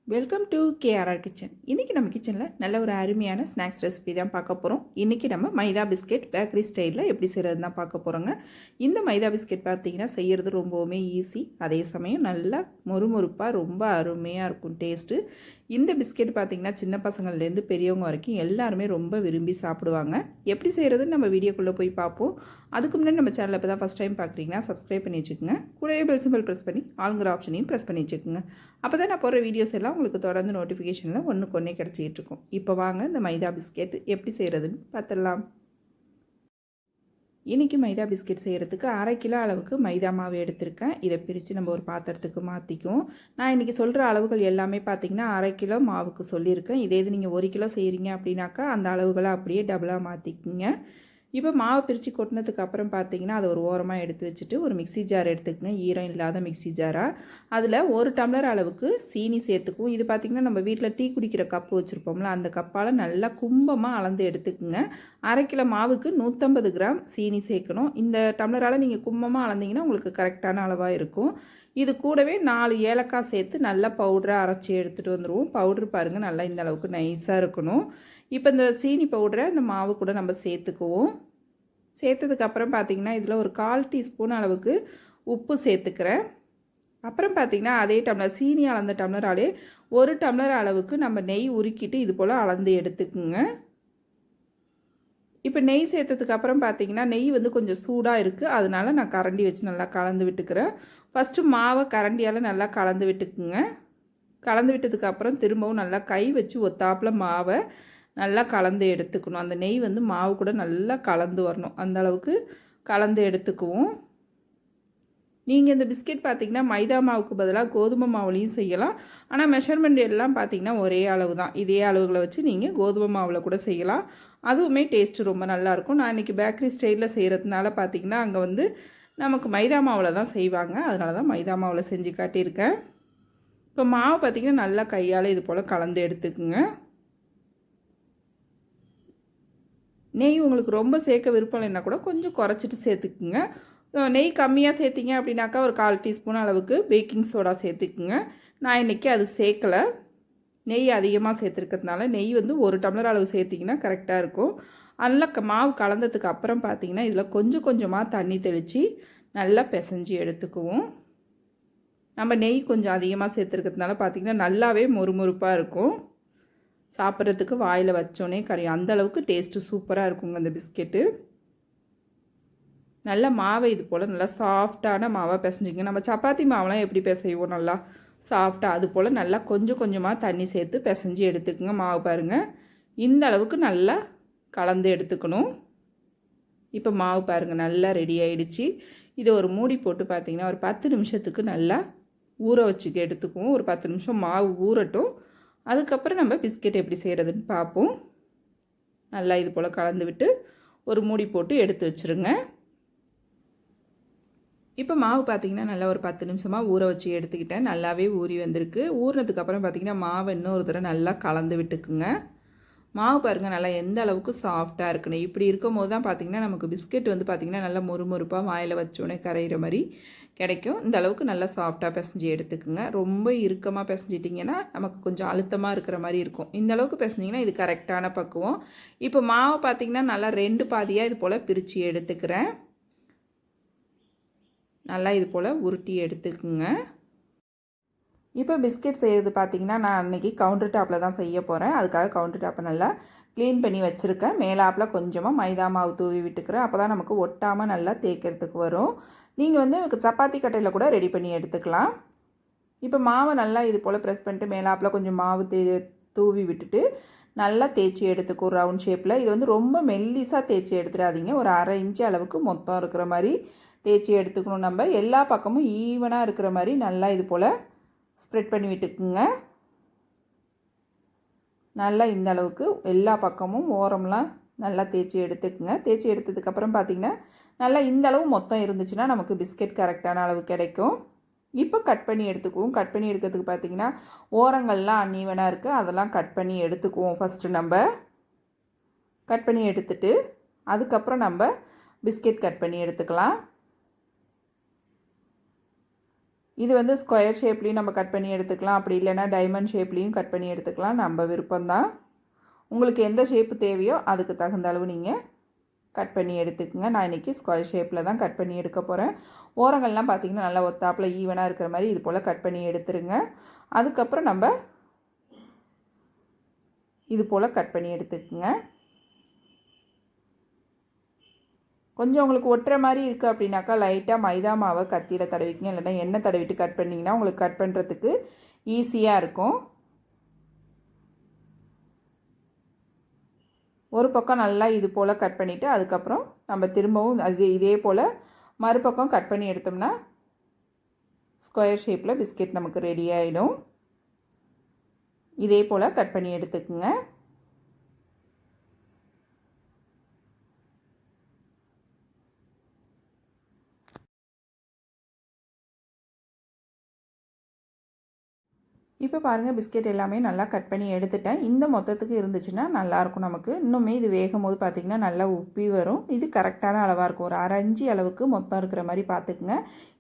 Welcome to KRR kitchen. இன்றைக்கி நம்ம கிச்சனில் நல்ல ஒரு அருமையான ஸ்நாக்ஸ் ரெசிபி தான் பார்க்க போகிறோம். இன்றைக்கி நம்ம மைதா பிஸ்கெட் பேக்கரி ஸ்டைலில் எப்படி செய்கிறது தான் பார்க்க போகிறோங்க. இந்த மைதா பிஸ்கெட் பார்த்திங்கன்னா செய்கிறது ரொம்பவுமே ஈஸி, அதே சமயம் நல்லா மொறுமொறுப்பாக ரொம்ப அருமையாக இருக்கும் டேஸ்ட்டு. இந்த பிஸ்கெட் பார்த்திங்கன்னா சின்ன பசங்கள்லேருந்து பெரியவங்க வரைக்கும் எல்லாருமே ரொம்ப விரும்பி சாப்பிடுவாங்க. எப்படி செய்கிறதுன்னு நம்ம வீடியோக்குள்ளே போய் பார்ப்போம். அதுக்கு முன்னாடி நம்ம சேனலில் இப்போ தான் ஃபஸ்ட் டைம் பார்க்குறீங்கன்னா சப்ஸ்கிரைப் பண்ணி வச்சுக்கோங்க. கூடவே பெல் சிம்பிள் ப்ரெஸ் பண்ணி ஆளுங்கிற ஆப்ஷனையும் ப்ரெஸ் பண்ணி வச்சுக்கோங்க. அப்போ தான் நான் போடுற வீடியோஸ் எல்லாம் உங்களுக்கு தொடர்ந்து நோட்டிஃபிகேஷனில் ஒன்றுக்கு ஒன்றே கிடச்சிக்கிட்டு இருக்கும். இப்போ வாங்க இந்த மைதா பிஸ்கெட் எப்படி செய்கிறதுன்னு பார்த்துடலாம். இன்றைக்கி மைதா பிஸ்கெட் செய்கிறதுக்கு 1/2 கிலோ அளவுக்கு மைதா மாவு எடுத்திருக்கேன். இதை பிரித்து நம்ம ஒரு பாத்திரத்துக்கு மாற்றிக்குவோம். நான் இன்றைக்கி சொல்கிற அளவுகள் எல்லாமே பார்த்திங்கன்னா 1/2 கிலோ மாவுக்கு சொல்லியிருக்கேன். இதே இது நீங்கள் 1 கிலோ செய்கிறீங்க அப்படின்னாக்கா அந்த அளவுகளை அப்படியே டபுளாக மாற்றிக்கிங்க. இப்போ மாவு பிரித்து கொட்டினதுக்கு அப்புறம் பார்த்தீங்கன்னா அதை ஒரு ஓரமாக எடுத்து வச்சுட்டு ஒரு மிக்ஸி ஜார் எடுத்துக்கங்க, ஈரம் இல்லாத மிக்ஸி ஜாராக. அதில் 1 டம்ளர் அளவுக்கு சீனி சேர்த்துக்குவோம். இது பார்த்திங்கன்னா நம்ம வீட்டில் டீ குடிக்கிற கப்பு வச்சுருப்போம்ல, அந்த கப்பால் நல்லா கும்பமாக அளந்து எடுத்துக்குங்க. 1/2 கிலோ மாவுக்கு 150 கிராம் சீனி சேர்க்கணும். இந்த டம்ளரால் நீங்கள் கும்பமாக அளந்தீங்கன்னா உங்களுக்கு கரெக்டான அளவாக இருக்கும். இது கூடவே 4 ஏலக்காய் சேர்த்து நல்லா பவுடராக அரைச்சி எடுத்துகிட்டு வந்துடுவோம். பவுட்ரு பாருங்கள் நல்லா இந்த அளவுக்கு நைஸாக இருக்கணும். இப்போ இந்த சீனி பவுடரை இந்த மாவு கூட நம்ம சேர்த்துக்குவோம். சேர்த்ததுக்கப்புறம் பார்த்திங்கன்னா இதில் ஒரு 1/4 டீஸ்பூன் அளவுக்கு உப்பு சேர்த்துக்கிறேன். அப்புறம் பார்த்திங்கன்னா அதே டம்ளர் சீனி அளந்த டம்ளராலே 1 டம்ளர் அளவுக்கு நம்ம நெய் உருக்கிட்டு இது போல் அளந்து எடுத்துக்குங்க. இப்போ நெய் சேர்த்ததுக்கப்புறம் பார்த்திங்கன்னா நெய் வந்து கொஞ்சம் சூடாக இருக்குது, அதனால நான் கரண்டி வச்சு நல்லா கலந்து விட்டுக்கிறேன். ஃபஸ்ட்டு மாவை கரண்டியால் நல்லா கலந்து விட்டுக்குங்க. கலந்து விட்டதுக்கப்புறம் திரும்பவும் நல்லா கை வச்சு ஒத்தாப்பில் மாவை நல்லா கலந்து எடுத்துக்கணும். அந்த நெய் வந்து மாவு கூட நல்லா கலந்து வரணும், அந்த அளவுக்கு கலந்து எடுத்துக்குவோம். நீங்கள் இந்த பிஸ்கெட் பார்த்திங்கன்னா மைதா மாவுக்கு பதிலாக கோதுமை மாவுலையும் செய்யலாம். ஆனால் மெஷர்மெண்ட் எல்லாம் பார்த்திங்கன்னா ஒரே அளவு தான். இதே அளவுகளை வச்சு நீங்கள் கோதுமை மாவில் கூட செய்யலாம். அதுவுமே டேஸ்ட்டு ரொம்ப நல்லாயிருக்கும். நான் இன்றைக்கி பேக்கரி ஸ்டைலில் செய்கிறதுனால பார்த்திங்கன்னா அங்கே வந்து நமக்கு மைதா மாவில் தான் செய்வாங்க, அதனால தான் மைதா மாவில் செஞ்சு காட்டியிருக்கேன். இப்போ மாவு பார்த்திங்கன்னா நல்லா கையால் இது போல் கலந்து எடுத்துக்குங்க. நெய் உங்களுக்கு ரொம்ப சேர்க்க விருப்பம் இல்லைன்னா கூட கொஞ்சம் குறைச்சிட்டு சேர்த்துக்குங்க. நெய் கம்மியாக சேர்த்திங்க அப்படின்னாக்கா ஒரு 1/4 டீஸ்பூன் அளவுக்கு பேக்கிங் சோடா சேர்த்துக்குங்க. நான் இன்றைக்கி அது சேர்க்கலை. நெய் அதிகமாக சேர்த்துருக்கிறதுனால நெய் வந்து 1 டம்ளர் அளவு சேர்த்திங்கன்னா கரெக்டாக இருக்கும். அதில் மாவு கலந்ததுக்கு அப்புறம் பார்த்திங்கன்னா இதில் கொஞ்சம் கொஞ்சமாக தண்ணி தெளித்து நல்லா பிசைஞ்சு எடுத்துக்குவோம். நம்ம நெய் கொஞ்சம் அதிகமாக சேர்த்துருக்கிறதுனால பார்த்திங்கன்னா நல்லாவே மொறுமொறுப்பாக இருக்கும். சாப்பிட்றதுக்கு வாயில் வச்சோன்னே கரையும், அந்தளவுக்கு டேஸ்ட்டு சூப்பராக இருக்குங்க அந்த பிஸ்கெட்டு. நல்லா மாவை இது போல் நல்லா சாஃப்டான மாவாக பிசைஞ்சிங்க. நம்ம சப்பாத்தி மாவெலாம் எப்படி பிசைவோம் நல்லா சாஃப்டாக, அது போல் நல்லா கொஞ்சம் கொஞ்சமாக தண்ணி சேர்த்து பிசைஞ்சு எடுத்துக்குங்க. மாவு பாருங்கள் இந்த அளவுக்கு நல்லா கலந்து எடுத்துக்கணும். இப்போ மாவு பாருங்கள் நல்லா ரெடி ஆகிடுச்சு. இதை ஒரு மூடி போட்டு பார்த்திங்கன்னா ஒரு 10 நிமிஷத்துக்கு நல்லா ஊற வச்சுக்க எடுத்துக்குவோம். ஒரு 10 நிமிஷம் மாவு ஊறட்டும். அதுக்கப்புறம் நம்ம பிஸ்கெட் எப்படி செய்கிறதுன்னு பார்ப்போம். நல்லா இது போல் கலந்து விட்டு ஒரு மூடி போட்டு எடுத்து வச்சுருங்க. இப்போ மாவு பார்த்திங்கன்னா நல்லா ஒரு 10 நிமிஷமாக ஊற வச்சு எடுத்துக்கிட்டேன். நல்லாவே ஊறி வந்திருக்கு. ஊறினதுக்கப்புறம் பார்த்திங்கன்னா மாவை இன்னொரு தடவை நல்லா கலந்து விட்டுக்குங்க. மாவு பாருங்கள் நல்லா எந்த அளவுக்கு சாஃப்டாக இருக்குன்னு. இப்படி இருக்கும் போது தான் பார்த்திங்கன்னா நமக்கு பிஸ்கெட் வந்து பார்த்திங்கன்னா நல்லா மொறுமொறுப்பாக வாயில் வச்சோடனே கரையிற மாதிரி கிடைக்கும். இந்த அளவுக்கு நல்லா சாஃப்டாக பிசைஞ்சு எடுத்துக்குங்க. ரொம்ப இறுக்கமாக பிசைஞ்சிட்டிங்கன்னா நமக்கு கொஞ்சம் அழுத்தமாக இருக்கிற மாதிரி இருக்கும். இந்த அளவுக்கு பிசைஞ்சிங்கன்னா இது கரெக்டான பக்குவம். இப்போ மாவு பார்த்திங்கன்னா நல்லா 2 பாதியாக இது போல் பிரித்து எடுத்துக்கிறேன். நல்லா இது போல் உருட்டி எடுத்துக்குங்க. இப்போ பிஸ்கெட் செய்கிறது பார்த்திங்கன்னா நான் அன்றைக்கி கவுண்டர் டாப்பில் தான் செய்ய போகிறேன். அதுக்காக கவுண்டர் டாப்பை நல்லா க்ளீன் பண்ணி வச்சுருக்கேன். மேலாப்பில் கொஞ்சமாக மைதா மாவு தூவி விட்டுக்கிறேன். அப்போ தான் நமக்கு ஒட்டாமல் நல்லா தேய்க்கிறதுக்கு வரும். நீங்கள் வந்து சப்பாத்தி கட்டையில் கூட ரெடி பண்ணி எடுத்துக்கலாம். இப்போ மாவை நல்லா இது போல் ப்ரெஸ் பண்ணிட்டு மேலாப்பில் கொஞ்சம் மாவு தூவி விட்டுட்டு நல்லா தேய்ச்சி எடுத்துக்கும் ரவுண்ட் ஷேப்பில். இது வந்து ரொம்ப மெல்லிஸாக தேய்ச்சி எடுத்துடாதீங்க. ஒரு 1/2 இன்ச்சு அளவுக்கு மொத்தம் இருக்கிற மாதிரி தேய்ச்சி எடுத்துக்கணும். நம்ம எல்லா பக்கமும் ஈவனாக இருக்கிற மாதிரி நல்லா இது போல் ஸ்ப்ரெட் பண்ணி விட்டுக்குங்க. நல்லா இந்த அளவுக்கு எல்லா பக்கமும் ஓரம்லாம் நல்லா தேய்ச்சி எடுத்துக்குங்க. தேய்ச்சி எடுத்ததுக்கப்புறம் பார்த்திங்கன்னா நல்லா இந்த அளவு மொத்தம் இருந்துச்சுன்னா நமக்கு பிஸ்கெட் கரெக்டான அளவு கிடைக்கும். இப்போ கட் பண்ணி எடுத்துக்குவோம். கட் பண்ணி எடுக்கிறதுக்கு பார்த்திங்கன்னா ஓரங்கள்லாம் அன்ஈவனாக இருக்குது, அதெல்லாம் கட் பண்ணி எடுத்துக்குவோம். ஃபஸ்ட்டு நம்ம கட் பண்ணி எடுத்துட்டு அதுக்கப்புறம் நம்ம பிஸ்கெட் கட் பண்ணி எடுத்துக்கலாம். இது வந்து ஸ்கொயர் ஷேப்லேயும் நம்ம கட் பண்ணி எடுத்துக்கலாம், அப்படி இல்லைன்னா டைமண்ட் ஷேப்லேயும் கட் பண்ணி எடுத்துக்கலாம். நம்ம விருப்பம்தான். உங்களுக்கு எந்த ஷேப்பு தேவையோ அதுக்கு தகுந்த அளவு நீங்கள் கட் பண்ணி எடுத்துக்கோங்க. நான் இன்றைக்கி ஸ்கொயர் ஷேப்பில் தான் கட் பண்ணி எடுக்க போகிறேன். ஓரங்கள்லாம் பார்த்திங்கன்னா நல்லா ஒத்தாப்பில் ஈவனாக இருக்கிற மாதிரி இது போல் கட் பண்ணி எடுத்துருங்க. அதுக்கப்புறம் நம்ம இது போல் கட் பண்ணி எடுத்துக்கோங்க. கொஞ்சம் உங்களுக்கு ஒட்டுற மாதிரி இருக்குது அப்படின்னாக்கா லைட்டாக மைதா மாவை கத்தியில் தடவிக்கிங்க, இல்லைன்னா எண்ணெய் தடவிட்டு கட் பண்ணிங்கன்னா உங்களுக்கு கட் பண்ணுறதுக்கு ஈஸியாக இருக்கும். ஒரு பக்கம் நல்லா இது போல் கட் பண்ணிவிட்டு அதுக்கப்புறம் நம்ம திரும்பவும் இதே போல் மறுபக்கம் கட் பண்ணி எடுத்தோம்னா ஸ்கொயர் ஷேப்பில் பிஸ்கெட் நமக்கு ரெடி ஆகிடும். இதே போல் கட் பண்ணி எடுத்துக்குங்க. இப்போ பாருங்கள், பிஸ்கெட் எல்லாமே நல்லா கட் பண்ணி எடுத்துட்டேன். இந்த மொத்தத்துக்கு இருந்துச்சுன்னா நல்லாயிருக்கும் நமக்கு. இன்னுமே இது வேகும் போது பார்த்திங்கன்னா நல்லா உப்பி வரும். இது கரெக்டான அளவாக இருக்கும். ஒரு 1/2 இன்ச்சு அளவுக்கு மொத்தம் இருக்கிற மாதிரி பார்த்துக்குங்க.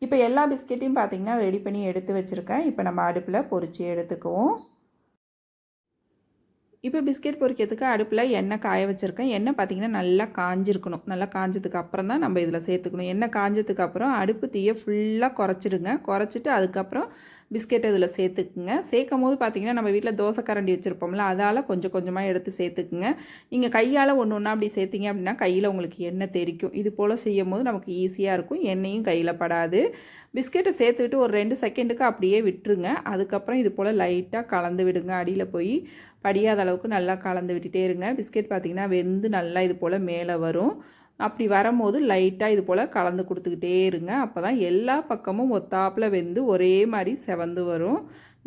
இப்போ எல்லா பிஸ்கெட்டையும் பார்த்திங்கன்னா ரெடி பண்ணி எடுத்து வச்சுருக்கேன். இப்போ நம்ம அடுப்பில் பொரித்து எடுத்துக்குவோம். இப்போ பிஸ்கெட் பொரிக்கிறதுக்கு அடுப்பில் எண்ணெய் காய வச்சுருக்கேன். எண்ணெய் பார்த்திங்கன்னா நல்லா காஞ்சிருக்கணும். நல்லா காஞ்சதுக்கு அப்புறம் தான் நம்ம இதில் சேர்த்துக்கணும். எண்ணெய் காஞ்சதுக்கு அப்புறம் அடுப்பு தீயை ஃபுல்லாக குறைச்சிடுங்க. குறைச்சிட்டு அதுக்கப்புறம் பிஸ்கெட் இதில் சேர்த்துக்குங்க. சேர்க்கும் போது பார்த்திங்கன்னா நம்ம வீட்டில் தோசை கரண்டி வச்சுருப்போம்ல, அதால் கொஞ்சம் கொஞ்சமாக எடுத்து சேர்த்துக்குங்க. நீங்கள் கையால் ஒன்று ஒன்றா அப்படி சேர்த்திங்க அப்படின்னா கையில் உங்களுக்கு எண்ணெய் தெரிக்கும். இது போல் செய்யும் போது நமக்கு ஈஸியாக இருக்கும். எண்ணெயும் கையில் படாது. பிஸ்கெட்டை சேர்த்துவிட்டு ஒரு 2 செகண்டுக்கு அப்படியே விட்டுருங்க. அதுக்கப்புறம் இது போல் லைட்டாக கலந்து விடுங்க. அடியில் போய் படியாத அளவுக்கு நல்லா கலந்து விட்டுட்டே இருங்க. பிஸ்கெட் பார்த்திங்கன்னா வெந்து நல்லா இது போல் மேலே வரும். அப்படி வரும்போது லைட்டாக இது போல் கலந்து கொடுத்துக்கிட்டே இருங்க. அப்போ தான் எல்லா பக்கமும் ஒத்தாப்பில் வெந்து ஒரே மாதிரி செவந்து வரும்.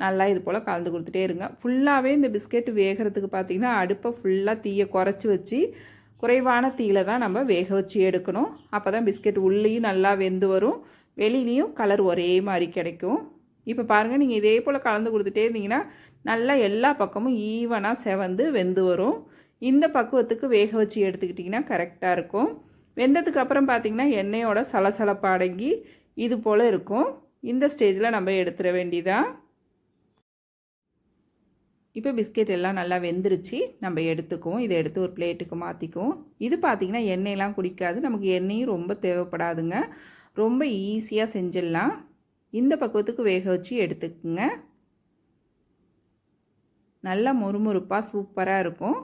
நல்லா இது போல் கலந்து கொடுத்துட்டே இருங்க. ஃபுல்லாகவே இந்த பிஸ்கெட் வேகிறதுக்கு பார்த்திங்கன்னா அடுப்பை ஃபுல்லாக தீயை குறைச்சி வச்சு குறைவான தீயில தான் நம்ம வேக வச்சு எடுக்கணும். அப்போ தான் பிஸ்கெட் உள்ளேயும் நல்லா வெந்து வரும், வெளியிலையும் கலர் ஒரே மாதிரி கிடைக்கும். இப்போ பாருங்கள், நீங்கள் இதே போல் கலந்து கொடுத்துட்டே இருந்தீங்கன்னா நல்லா எல்லா பக்கமும் ஈவனாக செவந்து வெந்து வரும். இந்த பக்குவத்துக்கு வேக வச்சு எடுத்துக்கிட்டிங்கன்னா கரெக்டாக இருக்கும். வெந்ததுக்கு அப்புறம் பார்த்திங்கன்னா எண்ணெயோட சலசலப்பு அடங்கி இது போல் இருக்கும். இந்த ஸ்டேஜில் நம்ம எடுத்துட வேண்டியதான். இப்போ பிஸ்கெட் எல்லாம் நல்லா வெந்துருச்சு. நம்ம எடுத்துக்குவோம். இதை எடுத்து ஒரு பிளேட்டுக்கு மாற்றிக்குவோம். இது பார்த்திங்கன்னா எண்ணெயெலாம் குடிக்காது. நமக்கு எண்ணெயும் ரொம்ப தேவைப்படாதுங்க. ரொம்ப ஈஸியாக செஞ்சிடலாம். இந்த பக்குவத்துக்கு வேக வச்சு எடுத்துக்குங்க. நல்லா முறுமுறுப்பாக சூப்பராக இருக்கும்.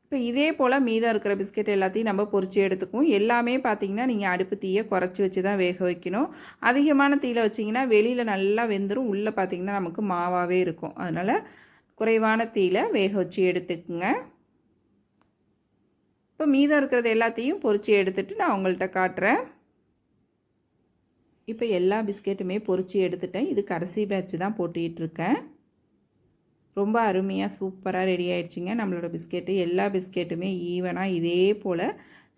இப்போ இதே போல் மீதம் இருக்கிற பிஸ்கெட் எல்லாத்தையும் நம்ம பொரித்து எடுத்துக்குவோம். எல்லாமே பார்த்திங்கன்னா நீங்கள் அடுப்பு தீயை குறைச்சி வச்சு தான் வேக வைக்கணும். அதிகமான தீயில் வச்சிங்கன்னா வெளியில் நல்லா வெந்துடும், உள்ளே பார்த்திங்கன்னா நமக்கு மாவாகவே இருக்கும். அதனால் குறைவான தீயில் வேக வச்சு எடுத்துக்குங்க. இப்போ மீதம் இருக்கிறது எல்லாத்தையும் பொரித்து எடுத்துகிட்டு நான் உங்கள்கிட்ட காட்டுறேன். இப்போ எல்லா பிஸ்கெட்டுமே பொரித்து எடுத்துட்டேன். இது கடைசி பேட்ச் தான் போட்டுக்கிட்டுருக்கேன். ரொம்ப அருமையாக சூப்பராக ரெடி ஆகிடுச்சிங்க நம்மளோட பிஸ்கெட்டு. எல்லா பிஸ்கெட்டுமே ஈவனாக இதே போல்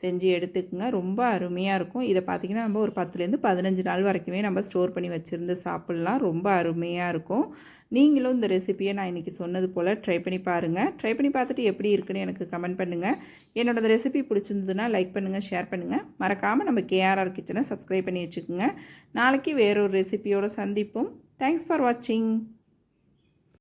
செஞ்சு எடுத்துக்குங்க. ரொம்ப அருமையாக இருக்கும். இதை பார்த்திங்கன்னா நம்ம ஒரு 10லேருந்து 15 நாள் வரைக்குமே நம்ம ஸ்டோர் பண்ணி வச்சுருந்து சாப்பிட்லாம். ரொம்ப அருமையாக இருக்கும். நீங்களும் இந்த ரெசிப்பியை நான் இன்றைக்கி சொன்னது போல் ட்ரை பண்ணி பாருங்கள். ட்ரை பண்ணி பார்த்துட்டு எப்படி இருக்குன்னு எனக்கு கமெண்ட் பண்ணுங்கள். என்னோடய ரெசிபி பிடிச்சிருந்ததுன்னா லைக் பண்ணுங்கள், ஷேர் பண்ணுங்கள். மறக்காமல் நம்ம கேஆர்ஆர் கிச்சனை சப்ஸ்கிரைப் பண்ணி வச்சுக்கோங்க. நாளைக்கு வேறொரு ரெசிபியோடு சந்திப்போம். தேங்க்ஸ் ஃபார் வாட்சிங்.